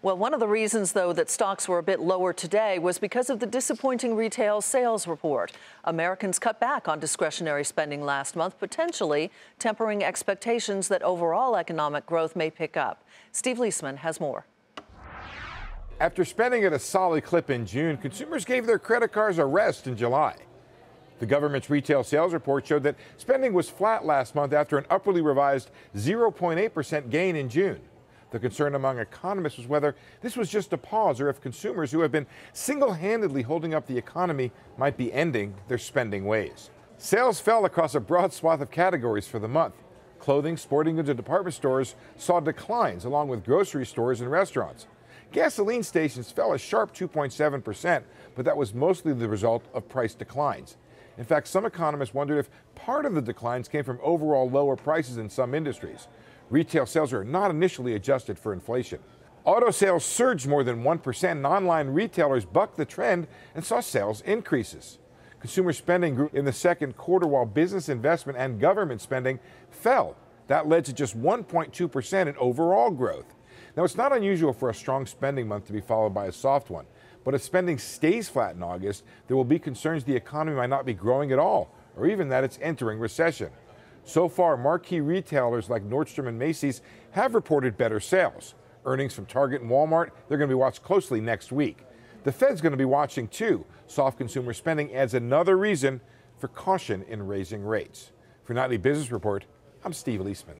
Well, one of the reasons, though, that stocks were a bit lower today was because of the disappointing retail sales report. Americans cut back on discretionary spending last month, potentially tempering expectations that overall economic growth may pick up. Steve Liesman has more. After spending at a solid clip in June, consumers gave their credit cards a rest in July. The government's retail sales report showed that spending was flat last month after an upwardly revised 0.8% gain in June. The concern among economists was whether this was just a pause or if consumers who have been single-handedly holding up the economy might be ending their spending ways. Sales fell across a broad swath of categories for the month. Clothing, sporting goods, and department stores saw declines, along with grocery stores and restaurants. Gasoline stations fell a sharp 2.7%, but that was mostly the result of price declines. In fact, some economists wondered if part of the declines came from overall lower prices in some industries. Retail sales are not initially adjusted for inflation. Auto sales surged more than 1%, and online retailers bucked the trend and saw sales increases. Consumer spending grew in the second quarter while business investment and government spending fell. That led to just 1.2% in overall growth. Now, it's not unusual for a strong spending month to be followed by a soft one. But if spending stays flat in August, there will be concerns the economy might not be growing at all, or even that it's entering recession. So far, marquee retailers like Nordstrom and Macy's have reported better sales. Earnings from Target and Walmart, they're going to be watched closely next week. The Fed's going to be watching too. Soft consumer spending adds another reason for caution in raising rates. For Nightly Business Report, I'm Steve Liesman.